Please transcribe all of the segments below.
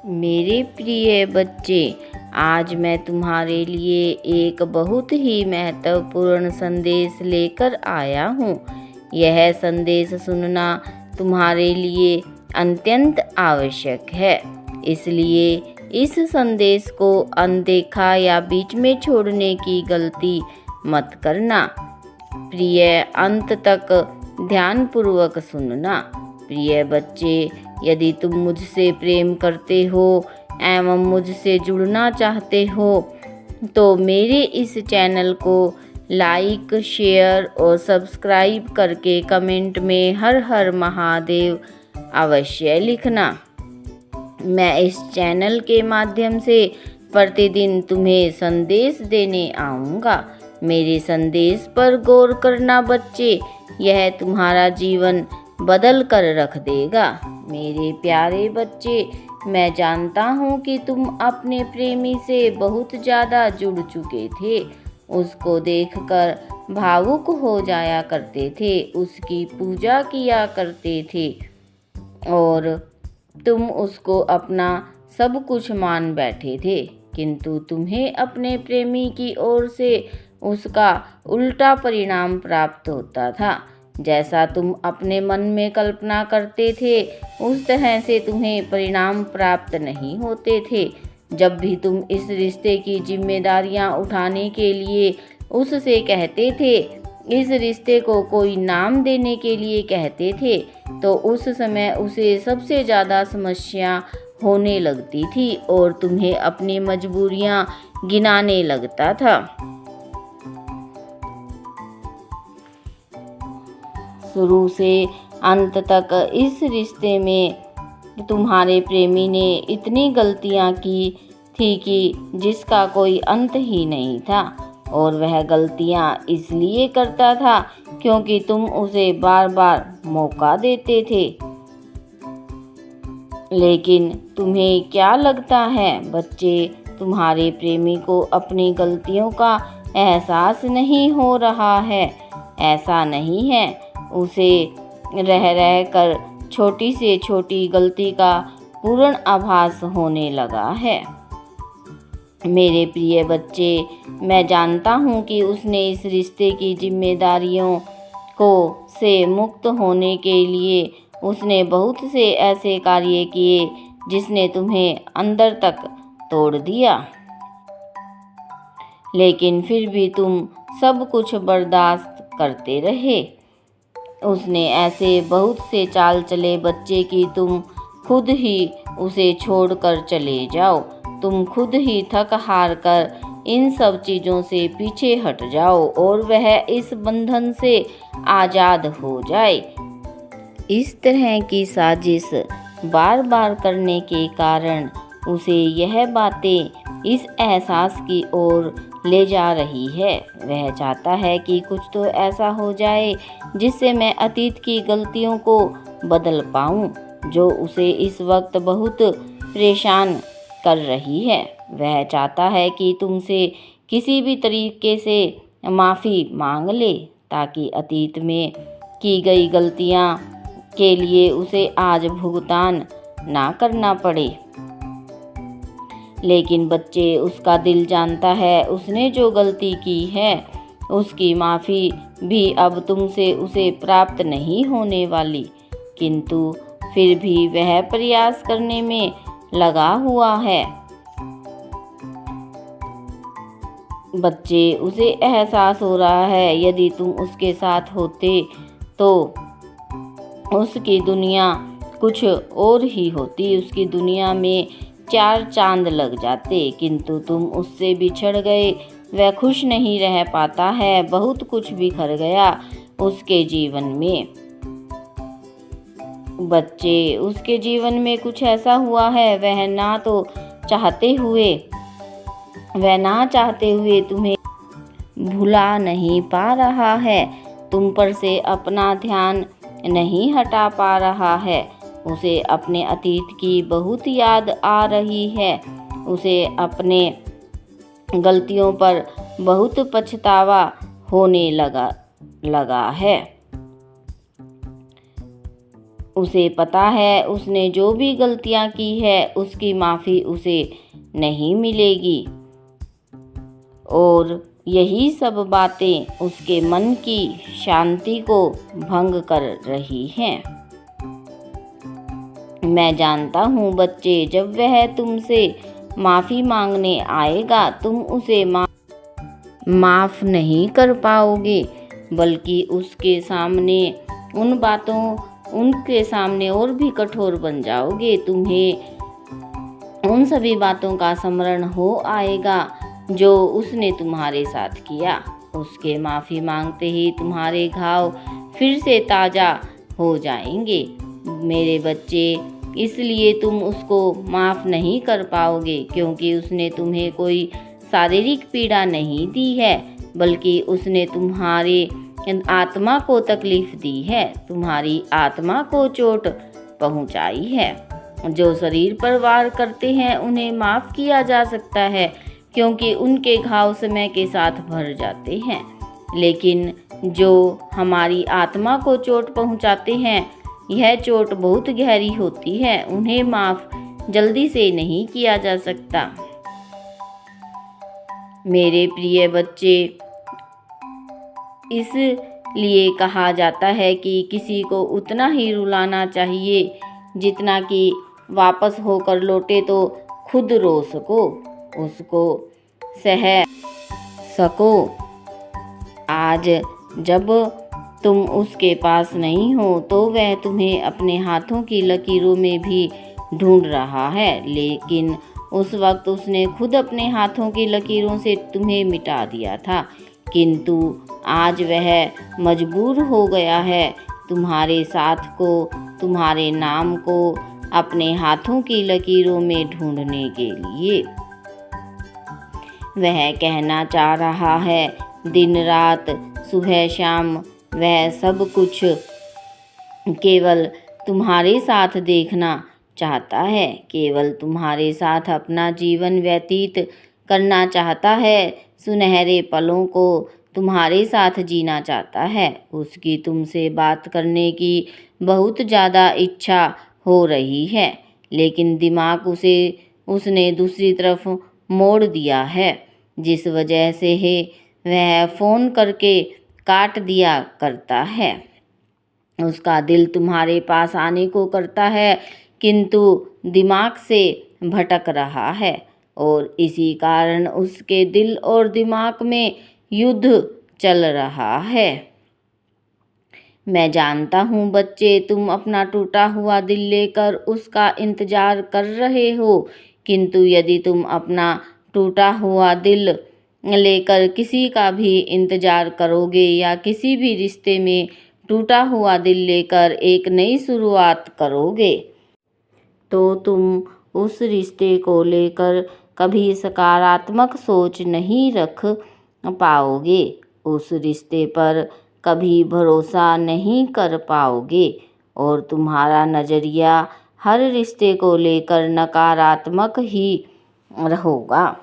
मेरे प्रिय बच्चे, आज मैं तुम्हारे लिए एक बहुत ही महत्वपूर्ण संदेश लेकर आया हूँ। यह संदेश सुनना तुम्हारे लिए अत्यंत आवश्यक है, इसलिए इस संदेश को अनदेखा या बीच में छोड़ने की गलती मत करना। प्रिय, अंत तक ध्यानपूर्वक सुनना। प्रिय बच्चे, यदि तुम मुझसे प्रेम करते हो एवं मुझसे जुड़ना चाहते हो तो मेरे इस चैनल को लाइक, शेयर और सब्सक्राइब करके कमेंट में हर हर महादेव अवश्य लिखना। मैं इस चैनल के माध्यम से प्रतिदिन तुम्हें संदेश देने आऊँगा। मेरे संदेश पर गौर करना बच्चे, यह तुम्हारा जीवन बदल कर रख देगा। मेरे प्यारे बच्चे, मैं जानता हूँ कि तुम अपने प्रेमी से बहुत ज़्यादा जुड़ चुके थे। उसको देखकर भावुक हो जाया करते थे, उसकी पूजा किया करते थे और तुम उसको अपना सब कुछ मान बैठे थे। किंतु तुम्हें अपने प्रेमी की ओर से उसका उल्टा परिणाम प्राप्त होता था। जैसा तुम अपने मन में कल्पना करते थे उस तरह से तुम्हें परिणाम प्राप्त नहीं होते थे। जब भी तुम इस रिश्ते की जिम्मेदारियां उठाने के लिए उससे कहते थे, इस रिश्ते को कोई नाम देने के लिए कहते थे, तो उस समय उसे सबसे ज़्यादा समस्या होने लगती थी और तुम्हें अपनी मजबूरियां गिनाने लगता था। शुरू से अंत तक इस रिश्ते में तुम्हारे प्रेमी ने इतनी गलतियां की थी कि जिसका कोई अंत ही नहीं था, और वह गलतियां इसलिए करता था क्योंकि तुम उसे बार बार मौका देते थे। लेकिन तुम्हें क्या लगता है बच्चे, तुम्हारे प्रेमी को अपनी गलतियों का एहसास नहीं हो रहा है? ऐसा नहीं है, उसे रह रह कर छोटी से छोटी गलती का पूर्ण आभास होने लगा है। मेरे प्रिय बच्चे, मैं जानता हूँ कि उसने इस रिश्ते की जिम्मेदारियों को से मुक्त होने के लिए उसने बहुत से ऐसे कार्य किए जिसने तुम्हें अंदर तक तोड़ दिया। लेकिन फिर भी तुम सब कुछ बर्दाश्त करते रहे। उसने ऐसे बहुत से चाल चले बच्चे कि तुम खुद ही उसे छोड़कर चले जाओ। तुम खुद ही थक हार कर इन सब चीज़ों से पीछे हट जाओ और वह इस बंधन से आज़ाद हो जाए। इस तरह की साजिश बार बार करने के कारण उसे यह बातें इस एहसास की ओर ले जा रही है। वह चाहता है कि कुछ तो ऐसा हो जाए जिससे मैं अतीत की गलतियों को बदल पाऊं, जो उसे इस वक्त बहुत परेशान कर रही है। वह चाहता है कि तुमसे किसी भी तरीके से माफ़ी मांग ले ताकि अतीत में की गई गलतियां के लिए उसे आज भुगतान ना करना पड़े। लेकिन बच्चे, उसका दिल जानता है उसने जो गलती की है उसकी माफ़ी भी अब तुमसे उसे प्राप्त नहीं होने वाली। किंतु फिर भी वह प्रयास करने में लगा हुआ है। बच्चे, उसे एहसास हो रहा है यदि तुम उसके साथ होते तो उसकी दुनिया कुछ और ही होती। उसकी दुनिया में 4 चांद लग जाते, किंतु तुम उससे बिछड़ गए। वह खुश नहीं रह पाता है, बहुत कुछ बिखर गया उसके जीवन में। बच्चे, उसके जीवन में कुछ ऐसा हुआ है वह ना चाहते हुए तुम्हें भुला नहीं पा रहा है, तुम पर से अपना ध्यान नहीं हटा पा रहा है। उसे अपने अतीत की बहुत याद आ रही है। उसे अपने गलतियों पर बहुत पछतावा होने लगा है। उसे पता है उसने जो भी गलतियां की है उसकी माफ़ी उसे नहीं मिलेगी और यही सब बातें उसके मन की शांति को भंग कर रही हैं। मैं जानता हूँ बच्चे, जब वह तुमसे माफ़ी मांगने आएगा तुम उसे माफ़ नहीं कर पाओगे, बल्कि उनके सामने और भी कठोर बन जाओगे। तुम्हें उन सभी बातों का स्मरण हो आएगा जो उसने तुम्हारे साथ किया। उसके माफ़ी मांगते ही तुम्हारे घाव फिर से ताज़ा हो जाएंगे मेरे बच्चे। इसलिए तुम उसको माफ़ नहीं कर पाओगे क्योंकि उसने तुम्हें कोई शारीरिक पीड़ा नहीं दी है, बल्कि उसने तुम्हारे आत्मा को तकलीफ दी है, तुम्हारी आत्मा को चोट पहुंचाई है। जो शरीर पर वार करते हैं उन्हें माफ़ किया जा सकता है क्योंकि उनके घाव समय के साथ भर जाते हैं, लेकिन जो हमारी आत्मा को चोट पहुंचाते हैं यह चोट बहुत गहरी होती है, उन्हें माफ़ जल्दी से नहीं किया जा सकता। मेरे प्रिय बच्चे, इसलिए कहा जाता है कि किसी को उतना ही रुलाना चाहिए जितना कि वापस होकर लौटे तो खुद रो सको, उसको सह सको। आज जब तुम उसके पास नहीं हो तो वह तुम्हें अपने हाथों की लकीरों में भी ढूंढ रहा है, लेकिन उस वक्त उसने खुद अपने हाथों की लकीरों से तुम्हें मिटा दिया था, किंतु आज वह मजबूर हो गया है तुम्हारे साथ को, तुम्हारे नाम को अपने हाथों की लकीरों में ढूंढने के लिए। वह कहना चाह रहा है दिन रात सुबह शाम वह सब कुछ केवल तुम्हारे साथ देखना चाहता है, केवल तुम्हारे साथ अपना जीवन व्यतीत करना चाहता है, सुनहरे पलों को तुम्हारे साथ जीना चाहता है। उसकी तुमसे बात करने की बहुत ज़्यादा इच्छा हो रही है, लेकिन दिमाग उसने दूसरी तरफ मोड़ दिया है, जिस वजह से वह फ़ोन करके काट दिया करता है। उसका दिल तुम्हारे पास आने को करता है किंतु दिमाग से भटक रहा है और इसी कारण उसके दिल और दिमाग में युद्ध चल रहा है। मैं जानता हूँ बच्चे, तुम अपना टूटा हुआ दिल लेकर उसका इंतज़ार कर रहे हो, किंतु यदि तुम अपना टूटा हुआ दिल लेकर किसी का भी इंतज़ार करोगे या किसी भी रिश्ते में टूटा हुआ दिल लेकर एक नई शुरुआत करोगे तो तुम उस रिश्ते को लेकर कभी सकारात्मक सोच नहीं रख पाओगे, उस रिश्ते पर कभी भरोसा नहीं कर पाओगे और तुम्हारा नज़रिया हर रिश्ते को लेकर नकारात्मक ही होगा।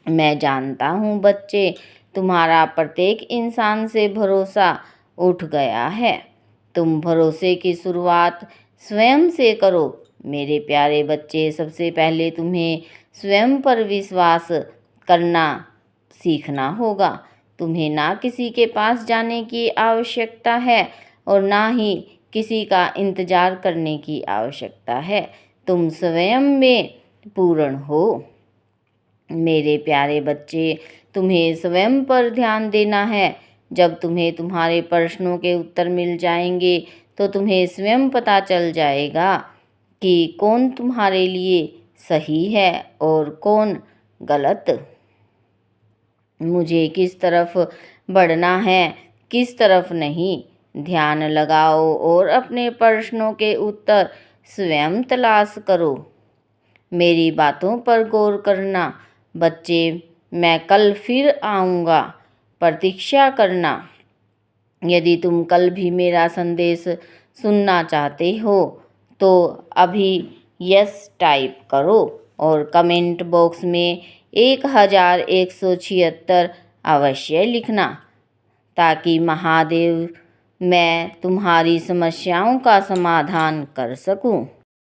मैं जानता हूँ बच्चे, तुम्हारा प्रत्येक इंसान से भरोसा उठ गया है। तुम भरोसे की शुरुआत स्वयं से करो मेरे प्यारे बच्चे। सबसे पहले तुम्हें स्वयं पर विश्वास करना सीखना होगा। तुम्हें ना किसी के पास जाने की आवश्यकता है और ना ही किसी का इंतज़ार करने की आवश्यकता है। तुम स्वयं में पूर्ण हो मेरे प्यारे बच्चे। तुम्हें स्वयं पर ध्यान देना है। जब तुम्हें तुम्हारे प्रश्नों के उत्तर मिल जाएंगे तो तुम्हें स्वयं पता चल जाएगा कि कौन तुम्हारे लिए सही है और कौन गलत। मुझे किस तरफ बढ़ना है किस तरफ नहीं, ध्यान लगाओ और अपने प्रश्नों के उत्तर स्वयं तलाश करो। मेरी बातों पर गौर करना बच्चे। मैं कल फिर आऊँगा, प्रतीक्षा करना। यदि तुम कल भी मेरा संदेश सुनना चाहते हो तो अभी यस टाइप करो और कमेंट बॉक्स में 1176 अवश्य लिखना, ताकि महादेव मैं तुम्हारी समस्याओं का समाधान कर सकूं।